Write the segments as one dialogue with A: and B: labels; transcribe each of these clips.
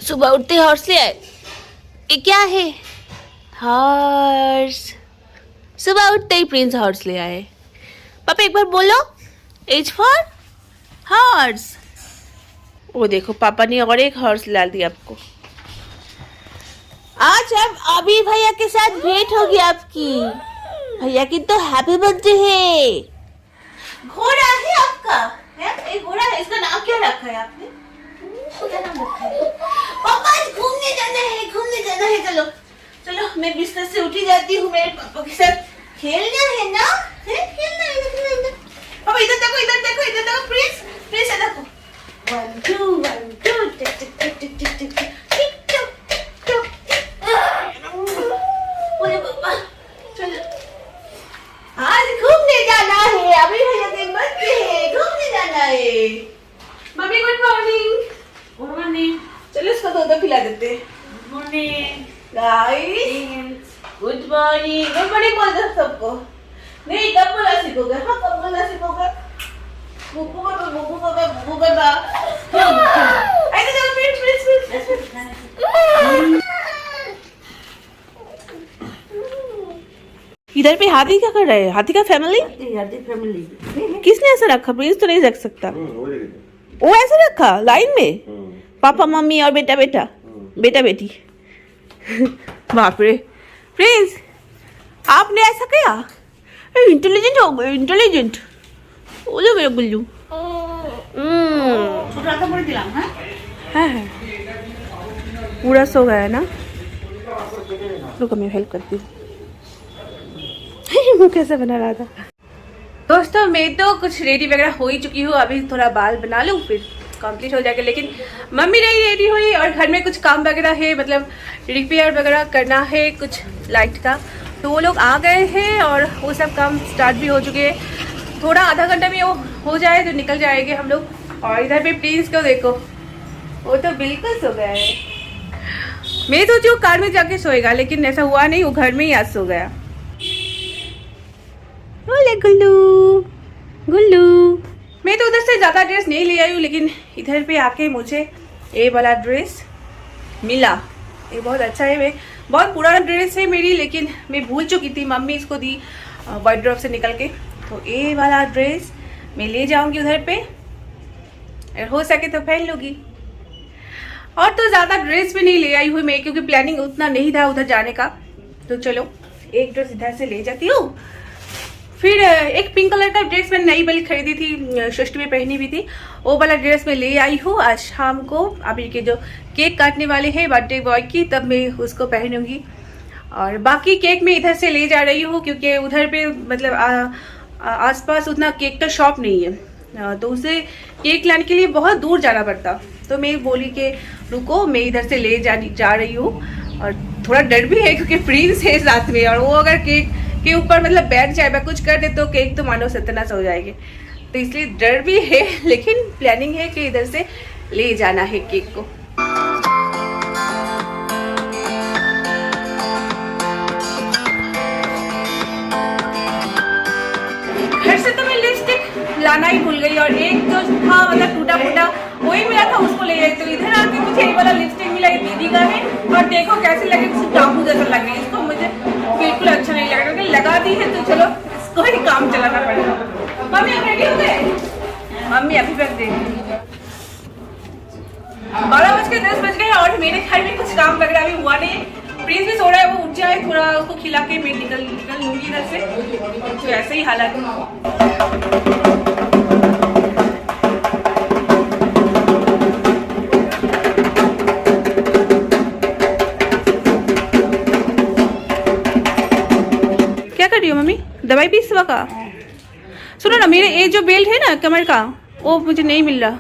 A: सुबह उठते हॉर्स ले आए। ये क्या है? हॉर्स। सुबह उठते ही प्रिंस हॉर्स ले आए। पापा एक बार बोलो, एच फॉर हॉर्स। वो देखो पापा ने और एक हॉर्स ला दिया आपको। आज अब अभी भैया के साथ भेंट होगी आपकी। भैया की तो हैप्पी बर्थडे है। घोड़ा है आपका? है? एक घोड़ा है। इसका नाम क्या रखा है आपने? क्या नाम रखा है? पापा आज घूमने जाना है, घूमने जाना है। चलो चलो, मैं बिस्तर से उठी जाती हूँ। मेरे पापा के साथ खेलना है ना? है? खेलना है। पापा इधर देखो, इधर देखो, इधर देखो। प्लीज प्लीज देखो। 1 2 1 2 टिक टिक टिक टिक टिक टिक टिक पापा चलो, आज घूमने जाना है। अभी भैया के बर्थडे है, घूमने जाना है। Mummy good morning.
B: Good morning.
A: चलो इसको दूध पिला देते हैं।
B: Good morning
A: guys, good morning. Good morning बोल दो सबको। नहीं, कब बोला सीखोगे? हाँ, कब बोला सीखोगे? बुबू बाबा, बुबू बाबा, बुबू बाबा। ऐसे चलो, प्लीज। इधर पे हाथी क्या कर रहे हैं? हाथी का फैमिली?
B: हाथी फैमिली।
A: किसने ऐसा रखा? प्रिंस तो नहीं रख सकता। वो ऐसे रखा लाइन में? पापा मम्मी और बेटा बेटा, बेटा बेटी। बाप रे प्रिंस, आपने ऐसा किया? इंटेलिजेंट हो गए, इंटेलिजेंट। बोलो मेरा गुल्लू।
B: छोटा सा पूरी दिलाऊं?
A: है पूरा सो गया है ना? रुको मैं हेल्प करती हूँ। मुँह कैसे बना रहा था। दोस्तों मैं तो कुछ रेडी वगैरह हो ही चुकी हूँ। अभी थोड़ा बाल बना लूँ फिर कंप्लीट हो जाएगा। लेकिन मम्मी नहीं रेडी हुई और घर में कुछ काम वगैरह है, मतलब रिपेयर वगैरह करना है कुछ लाइट का। तो वो लोग आ गए हैं और वो सब काम स्टार्ट भी हो चुके हैं। थोड़ा आधा घंटा में वो हो जाए तो निकल जाएंगे हम लोग। और इधर पे प्रिंस को देखो, वो तो बिल्कुल सो गया है। मैं सोचू कार में जाके सोएगा, लेकिन ऐसा हुआ नहीं, वो घर में ही आज सो गया। बोले गुल्लू गुल्लू। मैं तो उधर से ज़्यादा ड्रेस नहीं ले आई हूँ, लेकिन इधर पे आके मुझे ये वाला ड्रेस मिला। ये बहुत अच्छा है। मैं बहुत पुराना ड्रेस है मेरी, लेकिन मैं भूल चुकी थी। मम्मी इसको दी वार्डरोब से निकल के। तो ये वाला ड्रेस मैं ले जाऊंगी उधर पे, अगर हो सके तो पहन लूँगी। और तो ज़्यादा ड्रेस भी नहीं ले आई हुई मैं, क्योंकि प्लानिंग उतना नहीं था उधर जाने का। तो चलो एक ड्रेस इधर से ले जाती हूँ। फिर एक पिंक कलर का ड्रेस मैंने नई वाली खरीदी थी, षष्ठी में पहनी भी थी। वो वाला ड्रेस मैं ले आई हूँ आज शाम को। अभी के जो केक काटने वाले हैं बर्थडे बॉय की, तब मैं उसको पहनूंगी। और बाकी केक मैं इधर से ले जा रही हूँ, क्योंकि उधर पे मतलब आसपास उतना केक का शॉप नहीं है। तो उसे केक लाने के लिए बहुत दूर जाना पड़ता। तो मैं बोली कि रुको, मैं इधर से ले जा रही हूँ। और थोड़ा डर भी है, क्योंकि प्रिंस है साथ में, और वो अगर केक के ऊपर मतलब बैठ जाए, मैं कुछ कर दे तो केक तो मानो सत्यानाश हो जाएगी। तो इसलिए डर भी है, लेकिन प्लानिंग है कि इधर से ले जाना है केक को। घर से तो मैं लिपस्टिक लाना ही भूल गई, और एक जो था मतलब टूटा फूटा वही मिला था, उसको ले गई। तो इधर आके मुझे ये वाला लिपस्टिक मिला, ये दीदी का है। और देखो कैसे लगे, टापू जैसा लग रहा है। इसको मुझे बिल्कुल अच्छा नहीं लग रहा, क्योंकि लगा दी है तो चलो इसको ही काम चलाना पड़ेगा। मम्मी आप रेडी हो गए? मम्मी अभी तक दे 12:10 और मेरे घर में कुछ काम वगैरह अभी हुआ नहीं। प्रिंस भी सो रहा है, वो उठ जाए थोड़ा, उसको खिला के मैं निकल लूंगी इधर से। तो ऐसे ही हालात है। मम्मी दवाई भी इस वक्त। सुनो ना, मेरे ये जो बेल्ट है ना कमर का, वो मुझे नहीं मिल रहा।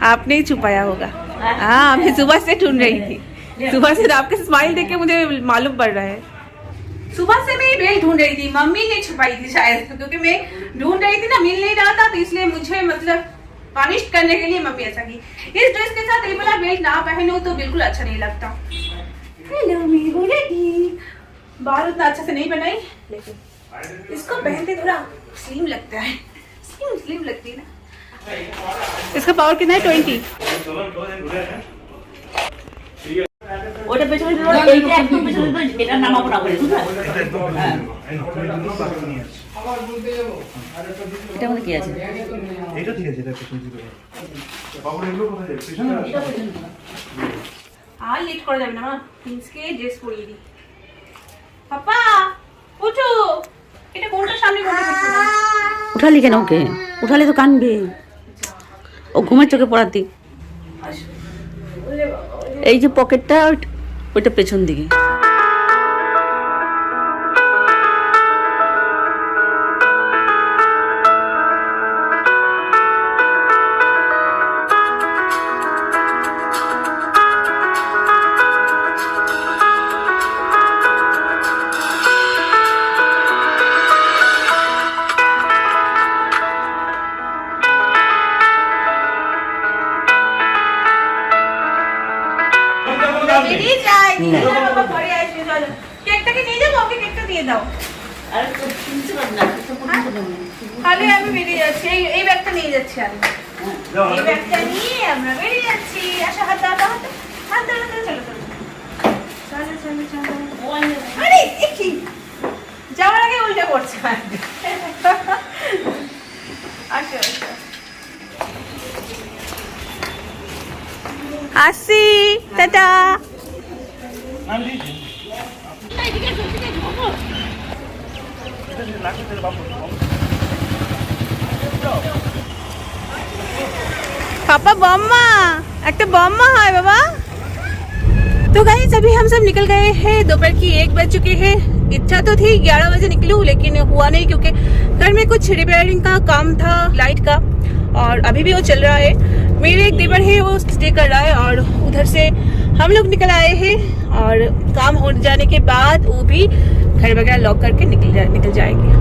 A: आपने ही छुपाया होगा। हाँ, मैं सुबह से ढूंढ रही थी। सुबह से आपके स्माइल देख के मुझे मालूम पड़ रहा है। सुबह से मैं ये बेल्ट ढूंढ रही थी, मम्मी ने छुपाई थी शायद, क्योंकि मैं ढूंढ रही थी ना, मिल नहीं रहा था। तो इसलिए मुझे मतलब पनिश करने के लिए मम्मी ऐसा की। इस ड्रेस के साथ ये वाला बेल्ट ना पहनो तो बिल्कुल अच्छा नहीं लगता। हेलो मेरी रेडी। बाल उतना अच्छा से नहीं बनाई, लेकिन इसको पहनते थोड़ा स्लिम लगता है। स्लिम लगती है ना। इसका पावर कितना है? 20।
B: ওটা পেছনে দিল, এইটা একদম পেছনে দিল, এটা নামাবো না বলে, বুঝলে? হ্যাঁ। এটা মধ্যে কি আছে?
C: এটা ঠিক আছে, এটা পেছন দিকে বাবুর এগুলো কোথায় যাবে? পেছনে
B: এটা পেছনে দিল।
A: আর লেট করা যাবে না মা, প্রিন্সকে ড্রেস পরিয়ে দিই। পাপা উঠো, এটা কোনটা সামনে কোনটা পেছনে?
B: উঠালি কেন ওকে? উঠালে তো কানবে। ও ঘুমের চোখে পড়ার দিক। এই যে পকেটটা, ওইটা পেছন দিকে।
A: বেরিয়ে যাই, বাবা পরে আসবে, চলো। কেকটাকে নিয়ে যাবো, ওকে কেকটা দিয়ে দাও।
B: আরে তো শুনতে পার না, তো পর্যন্ত দেবো।
A: তাহলে আমি বেরিয়ে যাচ্ছি, এই ব্যাগটা নিয়ে যাচ্ছি আমি। এই ব্যাগটা নিয়ে আমরা বেরিয়ে যাচ্ছি। আসো, হাত দাও, হাত দাও, হাত দাও, চলো চলো চলো চলো চলো। আরে এ কি, যাওয়ার আগে উল্টে পড়ছে। আসো আসো, আসি, টাটা। पापा बम्मा, एक तो बम्मा है बाबा। तो गाइस अभी हम सब निकल गए हैं, दोपहर की 1 बज चुकी है। इच्छा तो थी 11 बजे निकलूं, लेकिन हुआ नहीं क्योंकि घर में कुछ रिपेयरिंग का काम था लाइट का, और अभी भी वो चल रहा है। मेरे एक देवर है, वो स्टे कर रहा है, और उधर से हम लोग निकल आए हैं, और काम हो जाने के बाद वो भी घर वगैरह लॉक करके निकल जाएंगे।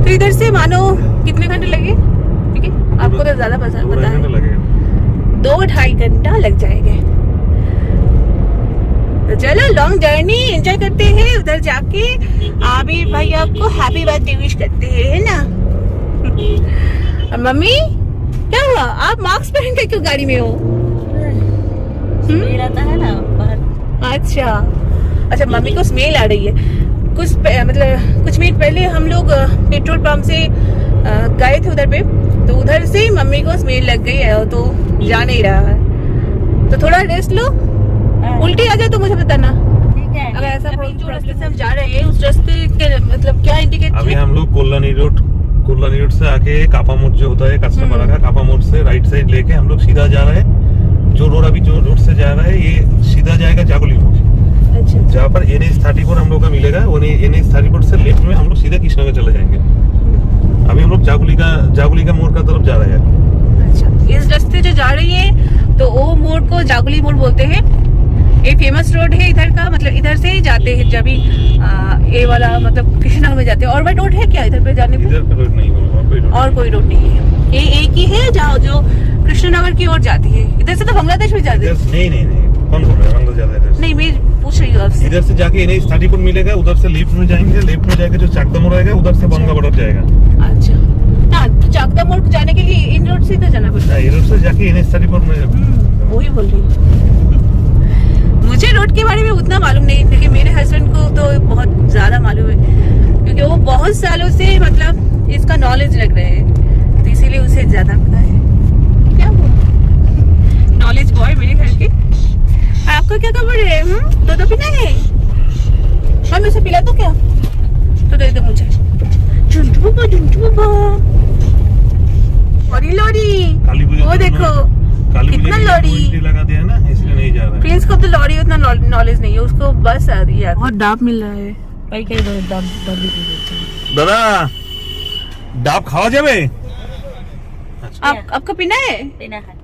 A: तो इधर से मानो कितने घंटे लगे? ठीक है, आपको तो ज्यादा पता है। 2-2.5 घंटा लग जाएंगे। तो चलो लॉन्ग जर्नी एंजॉय करते हैं। उधर जाके आबिर भैया को हैप्पी बर्थडे विश करते हैं, है ना? और मम्मी क्या हुआ, आप मास्क पहन के क्यों गाड़ी में हो?
B: स्मेल आता है ना बाहर।
A: अच्छा अच्छा, मम्मी को स्मेल आ रही है। कुछ मिनट पहले हम लोग पेट्रोल पंप से गए थे उधर पे, तो उधर से ही मम्मी को स्मेल लग गई है, तो जा नहीं रहा है। तो थोड़ा रेस्ट लो, उल्टी आ जाए तो मुझे बताना।
B: ठीक है।
A: अगर ऐसा जो रास्ते से हम जा रहे हैं, उस रास्ते के मतलब क्या इंडिकेट
C: अभी हम लोग कोल्लानी रोड से आके कापा मोड़ जो होता है कस्टमर का, कापा मोड़ से राइट साइड लेके हम लोग सीधा जा रहे हैं। जो रोड से जा रहा है, ये सीधा जाएगा जागुली मोड़।
A: अच्छा,
C: जहाँ पर NH-34 हम लोग का मिलेगा, वो NH-34 से लेफ्ट में हम लोग सीधा कृष्णनगर चले जाएंगे। अभी हम लोग जागुली का मोड़ का तरफ जा रहे हैं।
A: अच्छा, इस रास्ते जो जा रही है तो वो मोड़ को जागुली मोड़ बोलते हैं। ये फेमस रोड है इधर का, मतलब इधर से ही जाते हैं जब भी ये वाला मतलब कृष्णनगर में जाते हैं। और रोड है क्या इधर पे जाने को?
C: इधर पे रोड नहीं है,
A: और कोई रोड नहीं है, ये एक ही है जहाँ जो कृष्णनगर की ओर जाती है। इधर से तो बांग्लादेश भी जाते हैं।
C: नहीं, कौन बोल रहा है बांग्लादेश जाता है इधर से?
A: नहीं, मैं पूछ रही हूँ आपसे।
C: इधर से जाके NH-34 मिलेगा, उधर से लेफ्ट में जाएंगे, लेफ्ट में जाके जो चाकदा मोड़ आएगा, उधर से बंगा बॉर्डर जाएगा।
A: अच्छा, ना तो चाकदा मोड़ जाने के लिए इन रोड से तो जाना पड़ता है।
C: इधर से जाके NH-34 में
A: वही बोल रही हूँ। मुझे रोड के बारे में उतना मालूम नहीं, लेकिन मेरे हस्बैंड को तो बहुत ज्यादा मालूम है, क्योंकि वो बहुत सालों से मतलब इसका नॉलेज रख रहे हैं, तो इसीलिए उसे ज्यादा पता है। क्या हुआ, नॉलेज बॉय मेरे घर के। आपको क्या खबर है? दूध पीना है? हम इसे पिला दो क्या? तो दे दो मुझे। झुंटू बाबा, और ये लॉरी, वो देखो कितना लॉरी
C: लगा दिया ना, इसलिए नहीं जा रहा है।
A: प्रिंस को तो लॉरी उतना नॉलेज नहीं है, उसको बस आ रही है। बहुत डाब मिल रहा है।
B: भाई कई दाम
C: दादा डाब खावा जावे?
A: आपको पीना है?
B: না হয়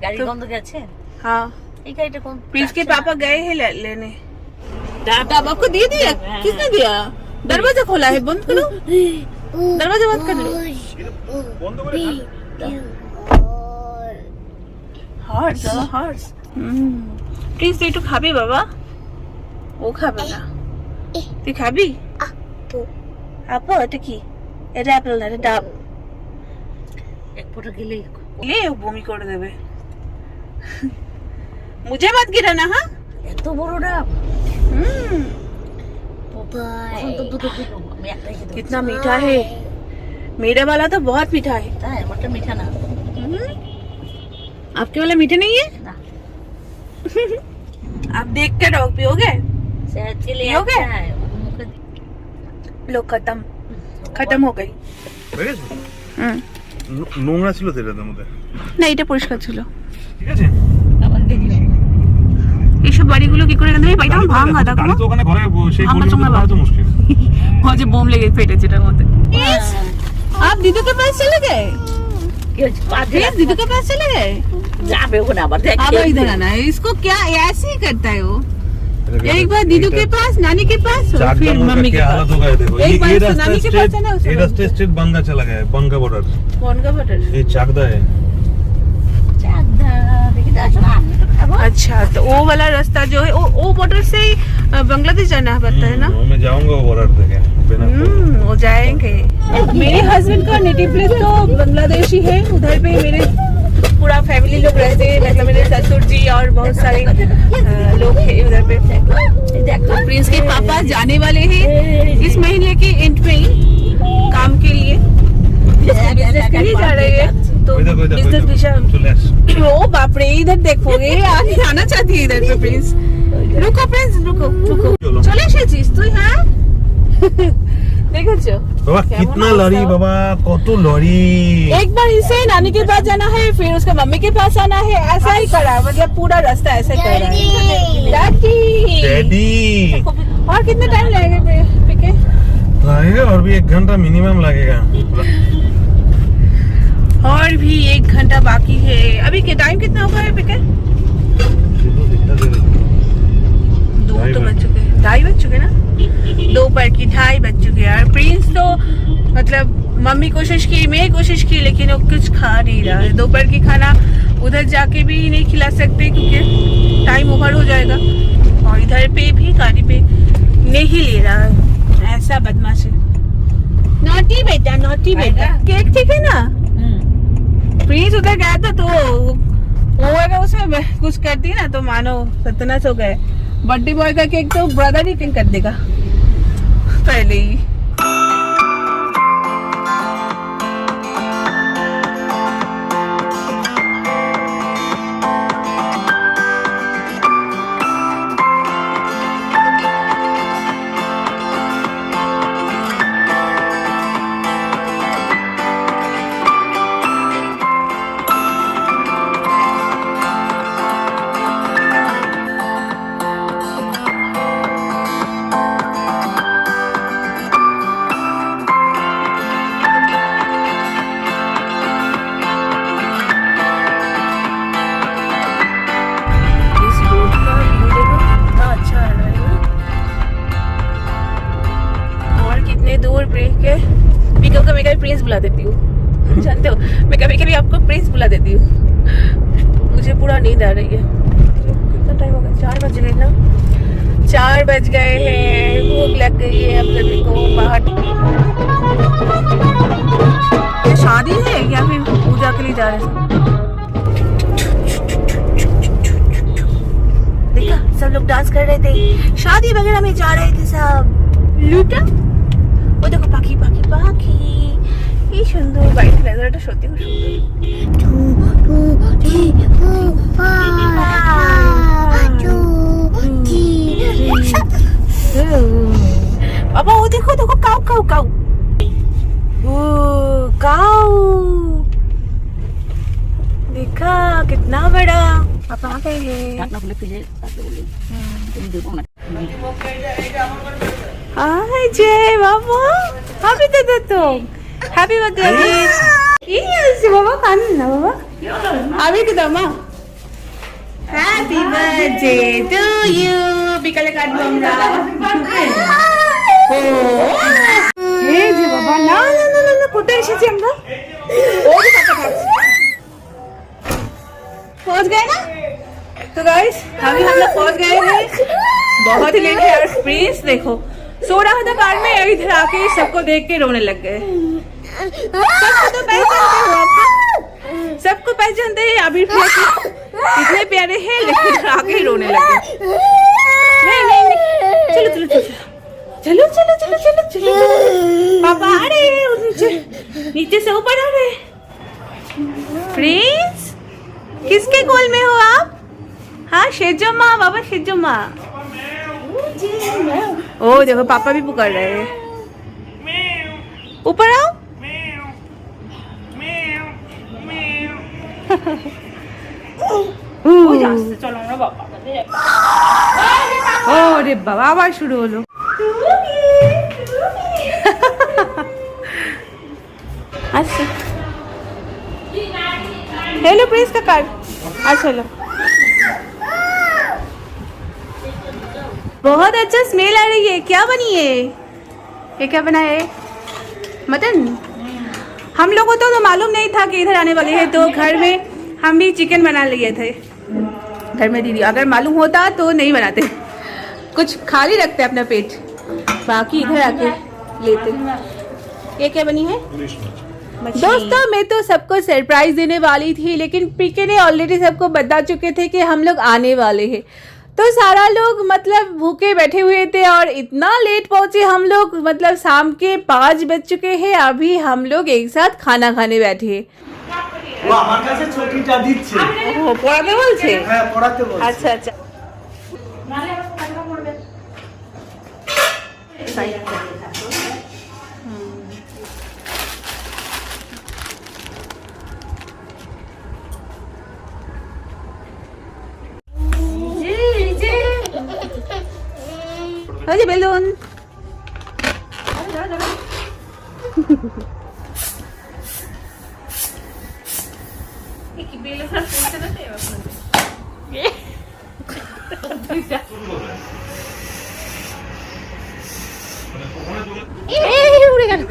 B: গাড়ি
A: तो-
B: বন্ধ গেছে
A: हाँ,
B: এই গাড়িটা কোন
A: प्रिंस के पापा गए हैं लेने। डाब आपको दे दिया? किसने दिया? दरवाजा खोला है, बंद करो, दरवाजा बंद कर लो। हॉर्स हॉर्स প্রিন্স তুই একটু খাবি বাবা? ও খাবে না, তুই খাবি? আপু এটা কি? এটা অ্যাপেল না, এটা ডাব।
B: এক ফোঁটা গেলেই
A: ले বমি করে দেবে मुझे मत गिराना हाँ
B: এত বড়টা
A: कितना मीठा है मेरा वाला तो बहुत मीठा है
B: তাই মোটা মিঠা না
A: आपके वाला मीठा नहीं है
B: না
A: आप देख के डॉग पियोगे
B: सेहत के लिए
A: हो गया?
B: अच्छा है
A: लो खत्म हो गई
C: হয়ে গেছে? নোংরা ছিল তো এটার মধ্যে
A: না এটা পরিষ্কার ছিল
C: ঠিক আছে
B: আবার দেখি
A: এইসব বাড়িগুলো কি করে গেলে বাড়িটা ভাঙা দেখো
C: গাড়ি তো ওখানে ঘরে সেই
A: ভাঙা
C: পরিবেশ
A: চোঙা
C: তো মুশকিল
A: वो जो बम लेके फेटे जेटार मধ্যে आप दीदू के पास चले गए
B: কি হচ্ছে পাঁচ
A: प्लीज दीदू के पास चले गए
B: যাবে ওখানে আবার দেখ
A: अब इधर आना है इसको क्या ऐसे ही करता है वो एक बार दीदू के पास नानी के पास और फिर मम्मी के
C: क्या
A: पास
C: हालत होगा ये देखो
A: एक बार
C: ये
A: तो
C: रास्ता
A: नानी के पास है ना
C: स्ट्रेट ये रास्ता स्ट्रेट बंगा चला गया है बंगा बॉर्डर
A: कौन का बटर
C: ये चाकदा है
B: চাকদা দেখি তো আসো আমি তো খাবো
A: अच्छा तो वो वाला रास्ता जो है वो बॉर्डर से ही बांग्लादेश जाना पड़ता है ना
C: मैं जाऊंगा वो बॉर्डर देखे बिना
A: वो जाएंगे मेरे हस्बैंड का नेटिव प्लेस तो बांग्लादेश ही है उधर पे मेरे पूरा फैमिली लोग रहते हैं मतलब मेरे ससुर जी और बहुत सारे लोग हैं उधर पे
B: দেখো
A: प्रिंस के पापा जाने वाले हैं इस महीने के एंड पे ही काम के लिए बिजनेस के लिए जा रहे हैं तो बिजनेस वीजा
C: चले आस
A: ओ बाप रे इधर देखोगे आगे आना चाहती है इधर पे प्रिंस रुको प्रिंस रुको
C: চলো।
A: চলে এসেছিস তুই হ্যাঁ দেখেছো
C: बाबा
A: কেমন
C: कितना
A: অবস্থা?
C: लड़ी बाबा कत लड़ी
A: एक बार इसे नानी के पास जाना है फिर उसका मम्मी के पास आना है ऐसा ही करा मतलब पूरा रास्ता ऐसा ही कर रहा है डैडी
C: डैडी
A: और कितना टाइम लगेगा पिके
C: लगेगा और भी 1 घंटा मिनिमम लगेगा
A: और भी 1 घंटा बाकी है अभी के टाइम कितना होगा है पिके 2 तो बज चुके हैं 2:30 बज चुके ना दोपहर की 2:30 बज चुके हैं और प्रिंस तो मतलब मम्मी कोशिश की मैं कोशिश की लेकिन वो कुछ खा नहीं रहा है दोपहर की खाना उधर जाके भी नहीं खिला सकते क्योंकि टाइम ओवर हो जाएगा और इधर पे भी गाड़ी पे नहीं ले रहा है ऐसा बदमाश है नॉटी बेटा केक ठीक है ना प्रिंस उधर गया था तो वो अगर उसमें कुछ करती ना तो मानो सत्यानाश हो गए बर्थडे बॉय का केक तो ब्रदर ही कर देगा पहले ही इस रोड का व्यू देखो कितना अच्छा आ रहा है ना और कितने दूर ब्रेक है मैं कभी कभी प्रिंस बुला देती हूँ जानते हो मैं कभी कभी आपको प्रिंस बुला देती हूँ मुझे पूरा नींद आ रही है कितना टाइम हो गया 4 बज गए ना 4 बज गए हैं भूख लग गई है अब सभी को बाहर ये शादी है या फिर पूजा के लिए जा रहे हैं देखा सब लोग डांस कर रहे थे शादी वगैरह में जा रहे थे सब लूटा वो देखो पाखी पाखी पाखी ये सुंदर वाइट लेजारটা সত্যি খুব সুন্দর बाबा वो देखो देखो काऊ काऊ काऊ ओ काऊ देखा कितना बड़ा पापा आ गए हैं
B: ঢাকনা খুলে ফ্রিজে রাখতে বলি তুমি দেখো না
A: हाय जय बाबा हैप्पी बर्थडे तो हैप्पी बर्थडे ये আছে বাবা কান না বাবা আমি কি দামা হ্যাপি বার্থডে টু ইউ বিকালে কাটবো আমরা ও এই যে বাবা না না না না কোথায় এসেছি আমরা ওই যে পাপা খাচ্ছে पहुंच गए ना तो गाइस अभी हम लोग पहुंच गए हैं बहुत ही लेट है और प्रिंस देखो सो रहा था कार में इधर आके सबको देख के रोने लग गए सबको तो पहचानते हो आप सबको पहचानते हैं अभी इतने प्यारे हैं, लेकिन आगे ही रोने लगे। नहीं नहीं नहीं, चलो चलो चलो चलो चलो चलो चलो चलो चलो, पापा आ रहे हैं नीचे, नीचे से ऊपर आ रहे हैं। प्रिंस, किसके गोल में हो आप? हाँ शेजो माँ, बाबा शेजो माँ। ओ देखो पापा भी पुकार रहे हैं, ऊपर आओ।
B: चलो ना बाबा।
A: अरे बाबा आवाज शुरू हो। अच्छा हेलो प्रिंस का कार्ड। अच्छा लो, बहुत अच्छा स्मेल आ रही है। क्या बनी है ये? क्या बना है? मटन। हम लोगों को तो मालूम नहीं था कि इधर आने वाले हैं, तो घर में हम भी चिकन बना लिए थे घर में। दीदी अगर मालूम होता तो नहीं बनाते, कुछ खाली रखते अपना पेट, बाकी इधर आके लेते। ये क्या बनी है? दोस्तों मैं तो सबको सरप्राइज देने वाली थी, लेकिन पीके ने ऑलरेडी सबको बता चुके थे कि हम लोग आने वाले हैं, तो सारा लोग मतलब भूखे बैठे हुए थे और इतना लेट पहुंचे हम लोग। मतलब शाम के 5 बज चुके हैं, अभी हम लोग एक साथ खाना खाने बैठे।
D: ও আমার কাছে ছুটিটা দিচ্ছে।
A: ও পড়াতে বলছে?
D: হ্যাঁ পড়াতে বলছে।
A: আচ্ছা আচ্ছা। ওই যে বেলুন। উড়ে গেল।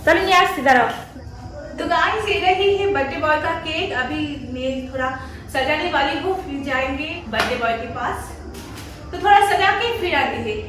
B: चलो ये आज सीधा रहो।
A: तो गाइस ये रही है बर्थडे बॉय का केक। अभी मैं थोड़ा सजाने वाली हूँ, फिर जाएंगे बर्थडे बॉय के पास, तो थोड़ा सजा के फिर आते हैं।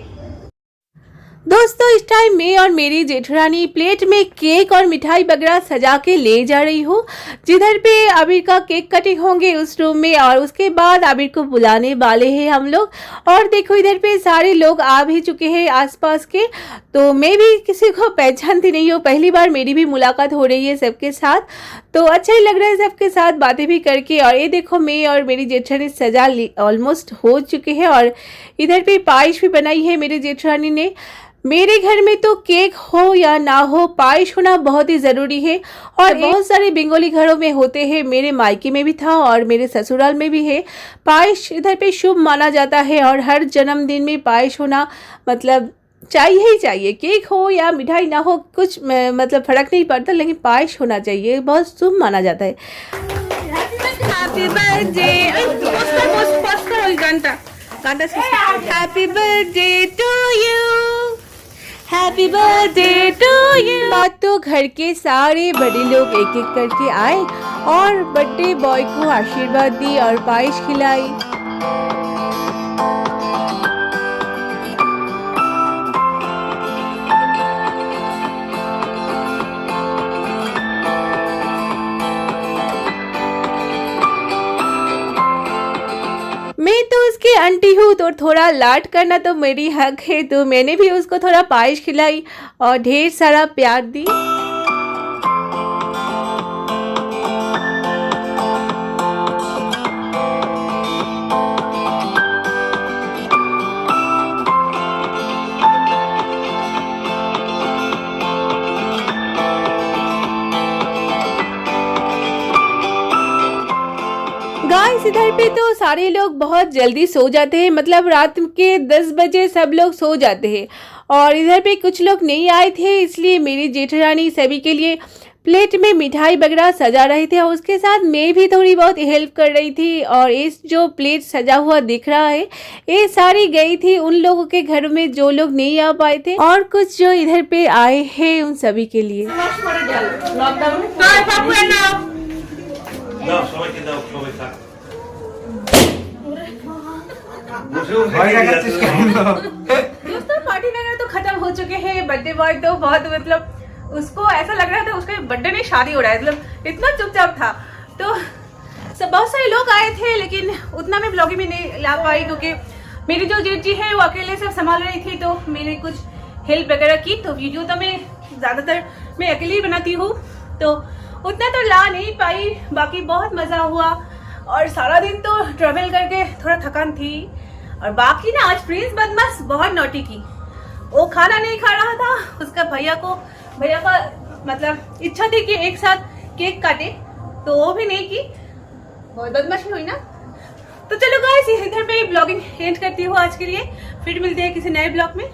A: दोस्तों इस टाइम मैं और मेरी जेठरानी प्लेट में केक और मिठाई वगैरह सजा के ले जा रही हूँ, जिधर पे आबिर का केक कटिंग होंगे उस रूम में, और उसके बाद आबिर को बुलाने वाले हैं हम लोग। और देखो इधर पे सारे लोग आ भी चुके हैं आसपास के, तो मैं भी किसी को पहचानती नहीं हूँ, पहली बार मेरी भी मुलाकात हो रही है सबके साथ, तो अच्छा ही लग रहा है सबके साथ बातें भी करके। और ये देखो मैं और मेरी जेठरानी सजा ऑलमोस्ट हो चुके हैं, और इधर पे पायस भी बनाई है मेरी जेठरानी ने। मेरे घर में तो केक हो या ना हो, पायस होना बहुत ही ज़रूरी है, और बहुत सारे बंगाली घरों में होते हैं, मेरे मायके में भी था और मेरे ससुराल में भी है। पायस इधर पे शुभ माना जाता है, और हर जन्मदिन में पायस होना मतलब चाहिए ही चाहिए। केक हो या मिठाई ना हो कुछ मतलब फ़र्क नहीं पड़ता, लेकिन पायस होना चाहिए, बहुत शुभ माना जाता है। Happy birthday, happy birthday to you, happy birthday to you. बात तो घर के सारे बड़े लोग एक एक करके आए और बर्थडे बॉय को आशीर्वाद दी और पायस खिलाई। मैं तो उसकी आंटी हूँ, तो थोड़ा लाड करना तो मेरी हक है, तो मैंने भी उसको थोड़ा पायस खिलाई और ढेर सारा प्यार दी। गाइस इधर पे तो सारे लोग बहुत जल्दी सो जाते हैं, मतलब रात के 10 बजे सब लोग सो जाते हैं। और इधर पे कुछ लोग नहीं आए थे, इसलिए मेरी जेठरानी सभी के लिए प्लेट में मिठाई वगैरह सजा रहे थे और उसके साथ मैं भी थोड़ी बहुत हेल्प कर रही थी। और इस जो प्लेट सजा हुआ दिख रहा है ये सारी गई थी उन लोगों के घर में जो लोग नहीं आ पाए थे और कुछ जो इधर पे आए हैं उन सभी के लिए।
C: দাও সবাইকে দাও সবাই থাক
D: ভয় দেখাচ্ছিস কেন?
A: दोस्तों पार्टी वगैरह तो खत्म हो चुके हैं। बर्थडे बॉय तो बहुत मतलब उसको ऐसा लग रहा था उसका बर्थडे नहीं शादी हो रहा है, मतलब इतना चुपचाप था। तो सब बहुत सारे लोग आए थे लेकिन उतना मैं ब्लॉगिंग में नहीं ला पाई क्योंकि मेरी जो जेठ जी है वो अकेले सब संभाल रही थी तो मैंने कुछ हेल्प वगैरह की। तो वीडियो तो मैं ज़्यादातर मैं अकेले ही बनाती हूँ तो उतना तो ला नहीं पाई। बाकी बहुत मज़ा हुआ और सारा दिन तो ट्रैवल करके थोड़ा थकान थी। और बाकी ना आज प्रिंस बदमाश बहुत नोटी की, वो खाना नहीं खा रहा था। उसका भैया का मतलब इच्छा थी कि एक साथ केक काटे तो वो भी नहीं की, बहुत बदमाशी हुई ना। तो चलो गाइस इधर पे ब्लॉगिंग एंड करती हूँ आज के लिए, फिर मिलते हैं किसी नए ब्लॉग में।